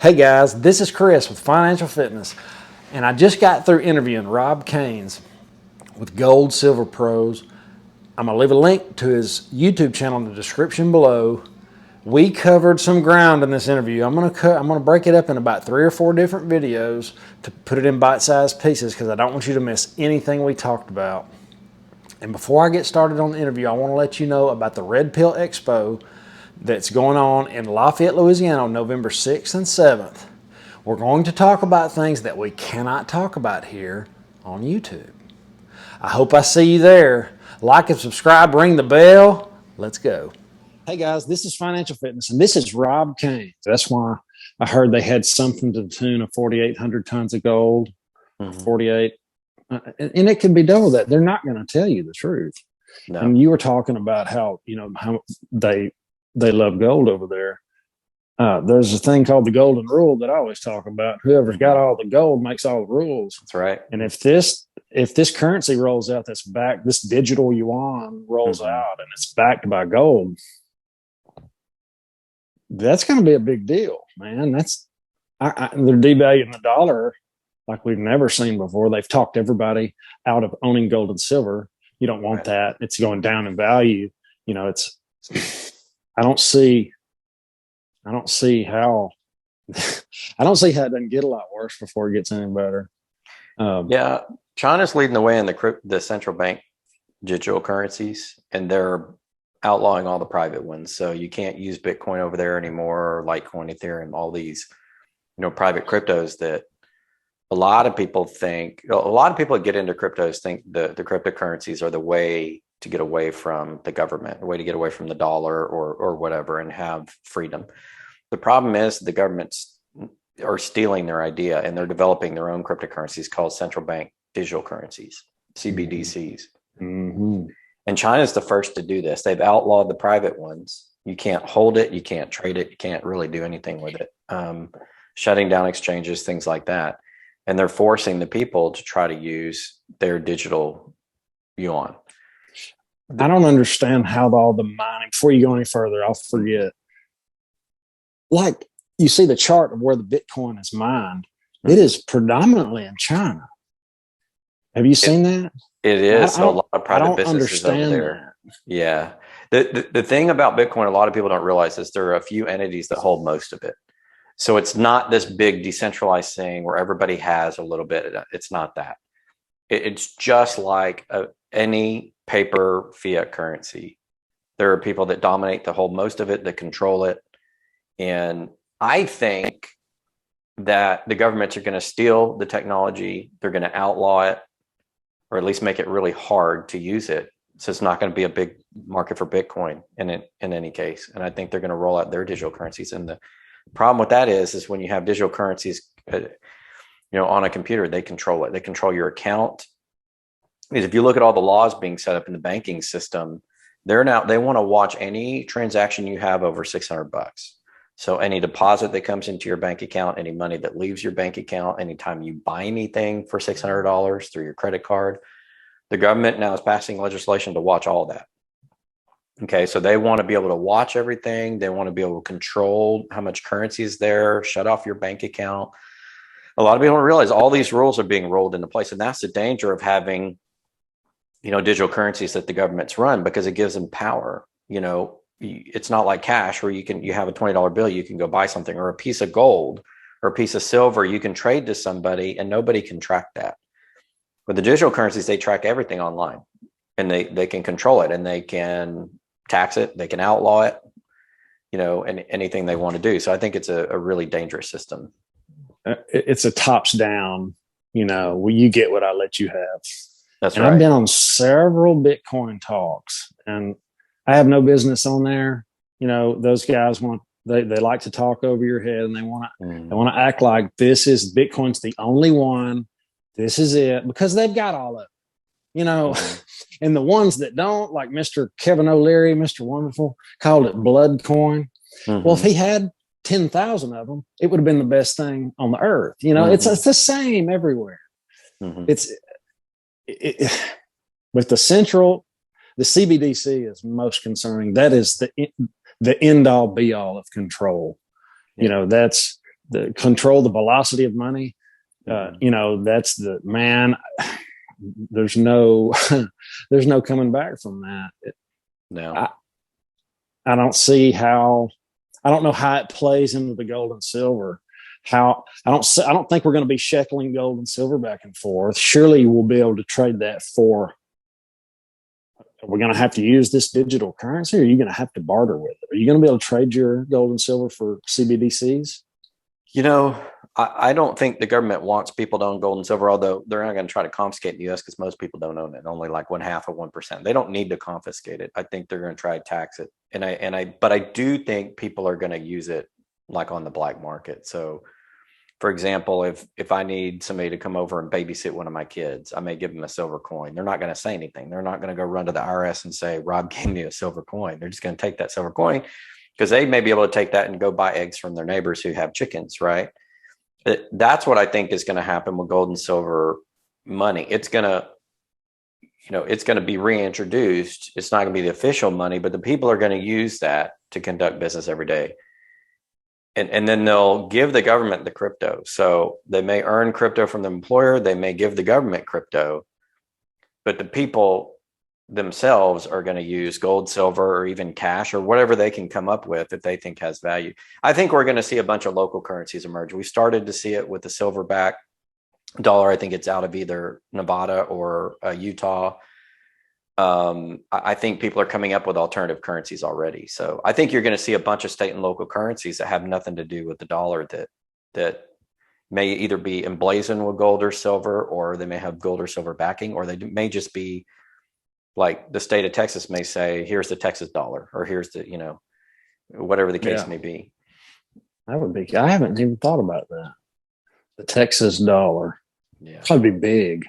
Hey guys, this is Chris with Financial Fitness, and I just got through interviewing Rob Kientz with Gold Silver Pros. I'm going to leave a link to his YouTube channel in the description below. We covered some ground in this interview. I'm going to break it up in about 3 or 4 different videos to put it in bite-sized pieces because I don't want you to miss anything we talked about. And before I get started on the interview, I want to let you know about the Red Pill Expo that's going on in Lafayette, Louisiana on November 6th and 7th. We're going to talk about things that we cannot talk about here on YouTube. I hope I see you there. Like and subscribe, ring the bell. Let's go. Hey guys, this is Financial Fitness, and this is Rob Kientz. That's why I heard they had something to the tune of 4,800 tons of gold, 48. And it could be double that. They're not going to tell you the truth. No. And you were talking about how they love gold over there. There's a thing called the golden rule that I always talk about. Whoever's got all the gold makes all the rules. That's right. And if this currency rolls out, that's backed, this digital yuan rolls out and it's backed by gold, that's going to be a big deal, man. They're devaluing the dollar like we've never seen before. They've talked everybody out of owning gold and silver. You don't want that. It's going down in value. I don't see how it doesn't get a lot worse before it gets any better. China's leading the way in the central bank digital currencies, and they're outlawing all the private ones. So you can't use Bitcoin over there anymore, or Litecoin, Ethereum, all these, private cryptos that a lot of people that get into cryptos think the cryptocurrencies are the way to get away from the government, a way to get away from the dollar or whatever and have freedom. The problem is the governments are stealing their idea and they're developing their own cryptocurrencies called central bank digital currencies, CBDCs. Mm-hmm. And China's the first to do this. They've outlawed the private ones. You can't hold it. You can't trade it. You can't really do anything with it. Shutting down exchanges, things like that. And they're forcing the people to try to use their digital yuan. I don't understand how all the mining, before you go any further, I'll forget. Like you see the chart of where the Bitcoin is mined. It is predominantly in China. Have you seen that? It is. So a lot of private businesses over there. That. Yeah. The thing about Bitcoin, a lot of people don't realize is there are a few entities that hold most of it. So it's not this big decentralized thing where everybody has a little bit. It's not that. It's just like any paper fiat currency. There are people that dominate the whole most of it, that control it. And I think that the governments are going to steal the technology. They're going to outlaw it, or at least make it really hard to use it. So it's not going to be a big market for Bitcoin in any case. And I think they're going to roll out their digital currencies. And the problem with that is when you have digital currencies, on a computer, they control it. They control your account. Because if you look at all the laws being set up in the banking system, they want to watch any transaction you have over $600. So any deposit that comes into your bank account, any money that leaves your bank account, anytime you buy anything for $600 through your credit card, the government now is passing legislation to watch all that. Okay, so they want to be able to watch everything. They want to be able to control how much currency is there, shut off your bank account. A lot of people don't realize all these rules are being rolled into place. And that's the danger of having, digital currencies that the governments run, because it gives them power. It's not like cash where you have a $20 bill, you can go buy something, or a piece of gold or a piece of silver, you can trade to somebody and nobody can track that. But the digital currencies, they track everything online, and they can control it, and they can tax it, they can outlaw it, and anything they want to do. So I think it's a really dangerous system. It's a tops down, well, you get what I let you have. That's and right. I've been on several Bitcoin talks, and I have no business on there. Those guys they like to talk over your head, and they want to act like Bitcoin's the only one. This is it, because they've got all of it, and the ones that don't, like Mr. Kevin O'Leary, Mr. Wonderful, called it blood coin. Well, if he had 10,000 of them, it would have been the best thing on the earth. It's the same everywhere. With the CBDC is most concerning. That is the end all be all of control. That's the control the velocity of money. That's the man. There's no there's no coming back from that. No, I don't see how. I don't know how it plays into the gold and silver. How I don't think we're going to be sheckling gold and silver back and forth. Surely we'll be able to trade that for. Are we going to have to use this digital currency, or are you going to have to barter with it? Are you going to be able to trade your gold and silver for CBDCs? I don't think the government wants people to own gold and silver, although they're not going to try to confiscate in the US because most people don't own it. Only like 0.5%. They don't need to confiscate it. I think they're going to try to tax it. But I do think people are going to use it like on the black market. So for example, if I need somebody to come over and babysit one of my kids, I may give them a silver coin. They're not going to say anything. They're not going to go run to the IRS and say, Rob gave me a silver coin. They're just going to take that silver coin because they may be able to take that and go buy eggs from their neighbors who have chickens, right? That's what I think is going to happen with gold and silver money. It's going to be reintroduced. It's not going to be the official money, but the people are going to use that to conduct business every day. And then they'll give the government the crypto. So they may earn crypto from the employer. They may give the government crypto, but the people themselves are going to use gold, silver, or even cash or whatever they can come up with that they think has value. I think we're going to see a bunch of local currencies emerge. We started to see it with the silverback dollar. I think it's out of either Nevada or Utah. I think people are coming up with alternative currencies already. So I think you're going to see a bunch of state and local currencies that have nothing to do with the dollar that may either be emblazoned with gold or silver, or they may have gold or silver backing, or they may just be like the state of Texas may say, here's the Texas dollar, or here's the, whatever the case may be. That would be, I haven't even thought about that. The Texas dollar. Yeah. Probably be big.